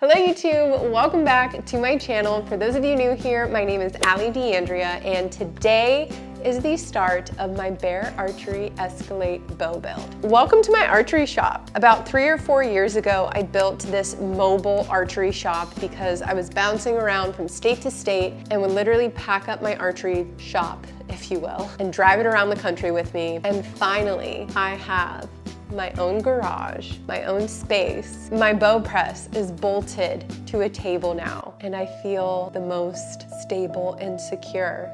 Hello YouTube, welcome back to my channel. For those of you new here, my name is Allie and today is the start of my Bear Archery Escalate bow build. Welcome to my archery shop. About 3 or 4 years ago, I built this mobile archery shop because I was bouncing around from state to state and would literally pack up my archery shop, if you will, and drive it around the country with me. And finally, I have my own garage, my own space. My bow press is bolted to a table now, and I feel the most stable and secure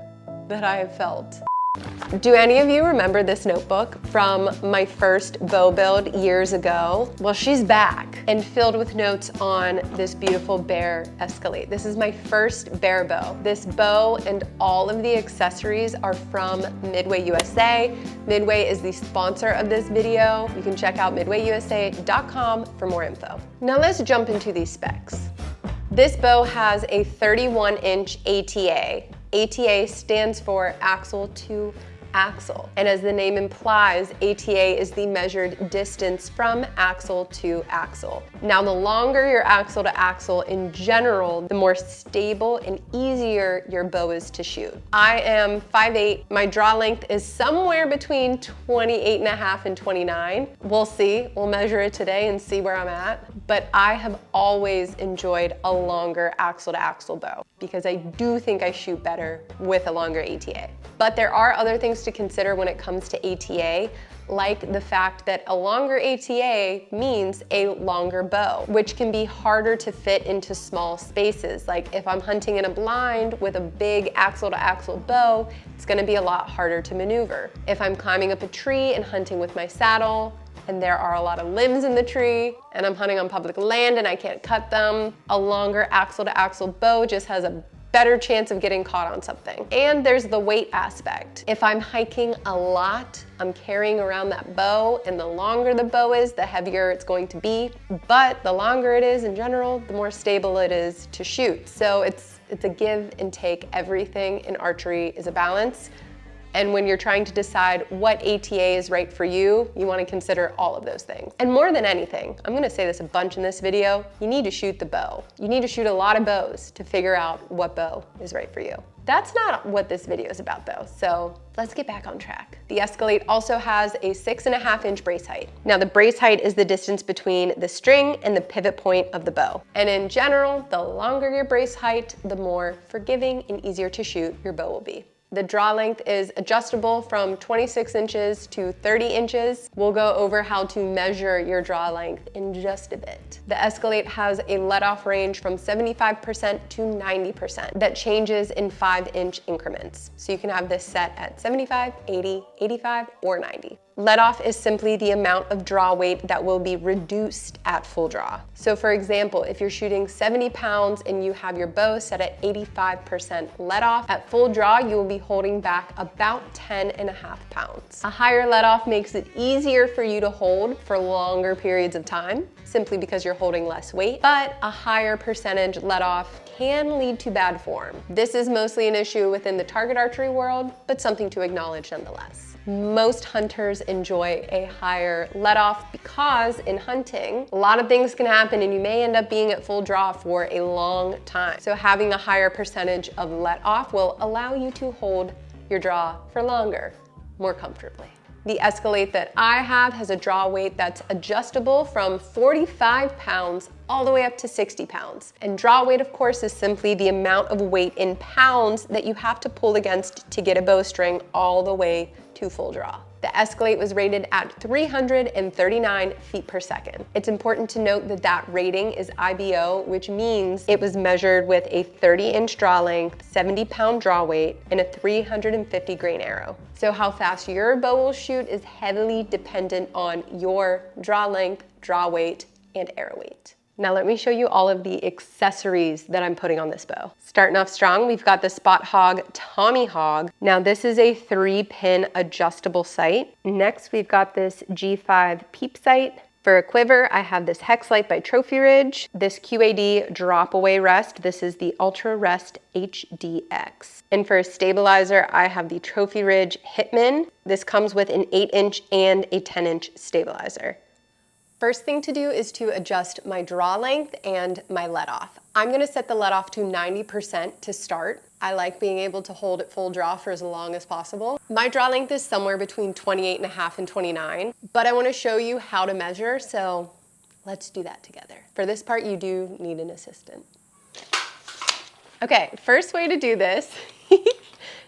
that I have felt. Do any of you remember this notebook from my first bow build years ago? Well, she's back and filled with notes on this beautiful Bear Escalate. This is my first Bear bow. This bow and all of the accessories are from Midway USA. Midway is the sponsor of this video. You can check out midwayusa.com for more info. Now let's jump into these specs. This bow has a 31-inch ATA. ATA stands for axle to axle. And as the name implies, ATA is the measured distance from axle to axle. Now, the longer your axle to axle in general, the more stable and easier your bow is to shoot. I am 5'8". My draw length is somewhere between 28.5 and 29. We'll see. We'll measure it today and see where I'm at. But I have always enjoyed a longer axle to axle bow because I do think I shoot better with a longer ATA. But there are other things to consider when it comes to ATA, like the fact that a longer ATA means a longer bow, which can be harder to fit into small spaces. Like if I'm hunting in a blind with a big axle to axle bow, it's gonna be a lot harder to maneuver. If I'm climbing up a tree and hunting with my saddle, and there are a lot of limbs in the tree, and I'm hunting on public land and I can't cut them, a longer axle to axle bow just has a better chance of getting caught on something. And there's the weight aspect. If I'm hiking a lot, I'm carrying around that bow, and the longer the bow is, the heavier it's going to be. But the longer it is in general, the more stable it is to shoot. So it's a give and take. Everything in archery is a balance. And when you're trying to decide what ATA is right for you, you want to consider all of those things. And more than anything, I'm going to say this a bunch in this video, you need to shoot the bow. You need to shoot a lot of bows to figure out what bow is right for you. That's not what this video is about though, so let's get back on track. The Escalate also has a 6.5-inch brace height. Now the brace height is the distance between the string and the pivot point of the bow. And in general, the longer your brace height, the more forgiving and easier to shoot your bow will be. The draw length is adjustable from 26 inches to 30 inches. We'll go over how to measure your draw length in just a bit. The Escalate has a let-off range from 75% to 90% that changes in 5-inch increments. So you can have this set at 75, 80, 85, or 90. Let-off is simply the amount of draw weight that will be reduced at full draw. So for example, if you're shooting 70 pounds and you have your bow set at 85% let-off, at full draw, you will be holding back about 10.5 pounds. A higher let-off makes it easier for you to hold for longer periods of time, simply because you're holding less weight, but a higher percentage let-off can lead to bad form. This is mostly an issue within the target archery world, but something to acknowledge nonetheless. Most hunters enjoy a higher let-off because in hunting, a lot of things can happen and you may end up being at full draw for a long time. So having a higher percentage of let-off will allow you to hold your draw for longer, more comfortably. The Escalate that I have has a draw weight that's adjustable from 45 pounds all the way up to 60 pounds. And draw weight, of course, is simply the amount of weight in pounds that you have to pull against to get a bowstring all the way to full draw. The Escalate was rated at 339 feet per second. It's important to note that that rating is IBO, which means it was measured with a 30-inch draw length, 70-pound draw weight, and a 350 grain arrow. So how fast your bow will shoot is heavily dependent on your draw length, draw weight, and arrow weight. Now let me show you all of the accessories that I'm putting on this bow. Starting off strong, we've got the Spot Hogg Tommy Hog. Now this is a 3-pin adjustable sight. Next, we've got this G5 peep sight. For a quiver, I have this Hex Light by Trophy Ridge, this QAD drop away rest. This is the Ultra Rest HDX. And for a stabilizer, I have the Trophy Ridge Hitman. This comes with an 8-inch and a 10-inch stabilizer. First thing to do is to adjust my draw length and my let off. I'm gonna set the let off to 90% to start. I like being able to hold it full draw for as long as possible. My draw length is somewhere between 28.5 and 29, but I wanna show you how to measure, so let's do that together. For this part, you do need an assistant. Okay, first way to do this,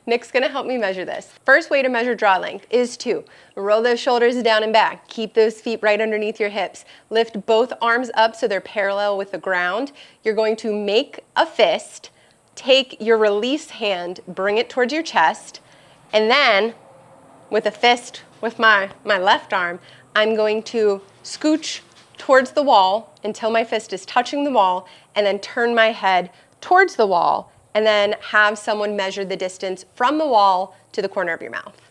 Nick's gonna help me measure this. First way to measure draw length is to roll those shoulders down and back. Keep those feet right underneath your hips. Lift both arms up so they're parallel with the ground. You're going to make a fist, take your release hand, bring it towards your chest, and then with a fist with my left arm, I'm going to scooch towards the wall until my fist is touching the wall, and then turn my head towards the wall, and then have someone measure the distance from the wall to the corner of your mouth.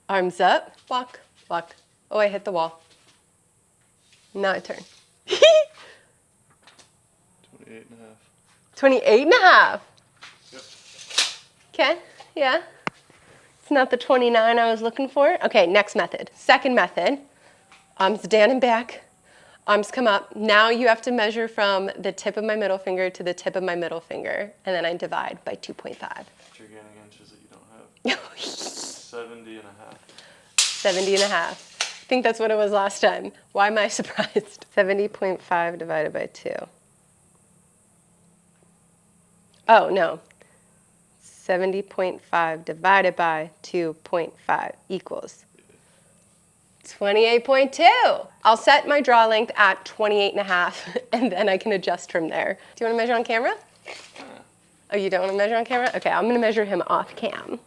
Arms up, walk, walk. Oh, I hit the wall. Now I turn. 28.5. 28.5. Yep. Okay, yeah. It's not the 29 I was looking for. Okay, next method. Second method, arms down and back. Arms come up. Now you have to measure from the tip of my middle finger to the tip of my middle finger, and then I divide by 2.5. You're getting inches that you don't have. 70.5. 70.5. I think that's what it was last time. Why am I surprised? 70.5 divided by 2. Oh, no. 70.5 divided by 2.5 equals 28.2. I'll set my draw length at 28.5, and then I can adjust from there. Do you want to measure on camera? Oh, you don't want to measure on camera? Okay, I'm going to measure him off cam.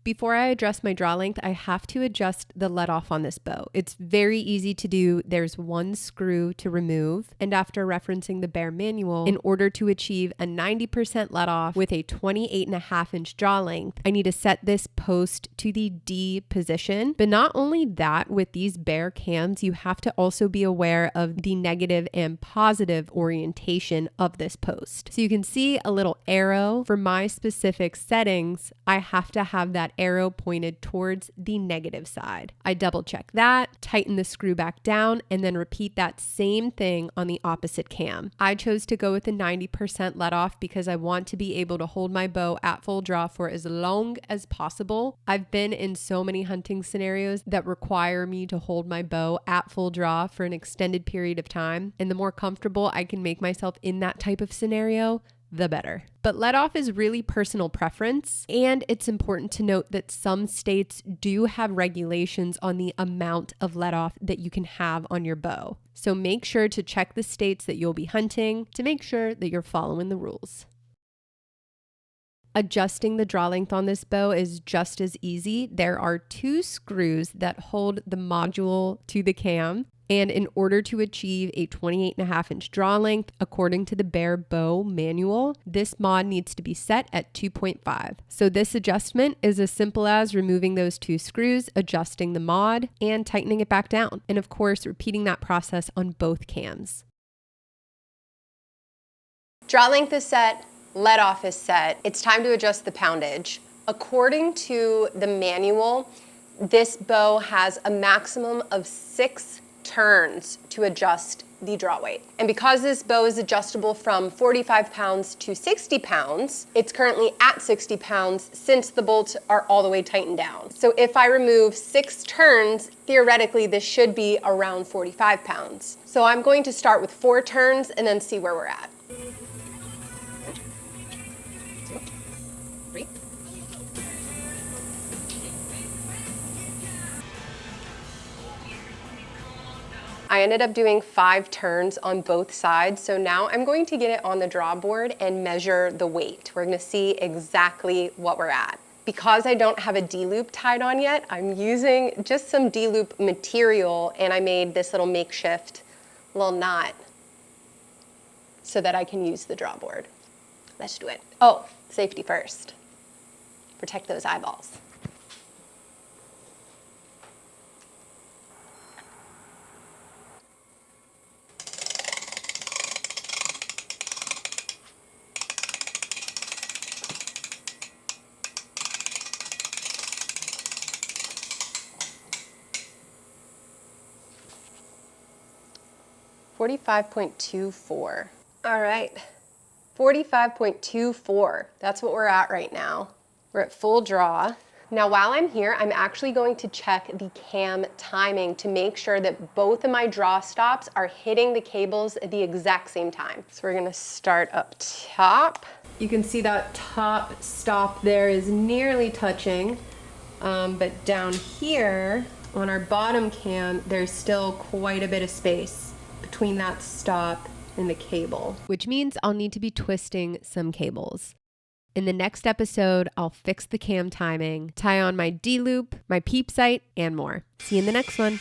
Before I adjust my draw length, I have to adjust the let off on this bow. It's very easy to do. There's one screw to remove. And after referencing the Bear manual, in order to achieve a 90% let off with a 28.5 inch draw length, I need to set this post to the D position. But not only that, with these Bear cams, you have to also be aware of the negative and positive orientation of this post. So you can see a little arrow. For my specific settings, I have to have that arrow pointed towards the negative side. I double check that, tighten the screw back down, and then repeat that same thing on the opposite cam. I chose to go with the 90% let off because I want to be able to hold my bow at full draw for as long as possible. I've been in so many hunting scenarios that require me to hold my bow at full draw for an extended period of time, and the more comfortable I can make myself in that type of scenario, the better. But let off is really personal preference, and it's important to note that some states do have regulations on the amount of let off that you can have on your bow. So make sure to check the states that you'll be hunting to make sure that you're following the rules. Adjusting the draw length on this bow is just as easy. There are 2 screws that hold the module to the cam. And in order to achieve a 28.5 inch draw length, according to the Bear bow manual, this mod needs to be set at 2.5. So this adjustment is as simple as removing those 2 screws, adjusting the mod, and tightening it back down. And of course, repeating that process on both cams. Draw length is set, let off is set. It's time to adjust the poundage. According to the manual, this bow has a maximum of 6 turns to adjust the draw weight. And because this bow is adjustable from 45 pounds to 60 pounds, it's currently at 60 pounds since the bolts are all the way tightened down. So if I remove 6 turns, theoretically this should be around 45 pounds. So I'm going to start with 4 turns and then see where we're at. 3. I ended up doing 5 turns on both sides, so now I'm going to get it on the draw board and measure the weight. We're gonna see exactly what we're at. Because I don't have a D-loop tied on yet, I'm using just some D-loop material, and I made this little makeshift little knot so that I can use the draw board. Let's do it. Oh, safety first. Protect those eyeballs. 45.24. All right, 45.24. That's what we're at right now. We're at full draw. Now while I'm here, I'm actually going to check the cam timing to make sure that both of my draw stops are hitting the cables at the exact same time. So we're gonna start up top. You can see that top stop there is nearly touching, but down here on our bottom cam, there's still quite a bit of space between that stop and the cable, which means I'll need to be twisting some cables. In the next episode, I'll fix the cam timing, tie on my D-loop, my peep sight, and more. See you in the next one.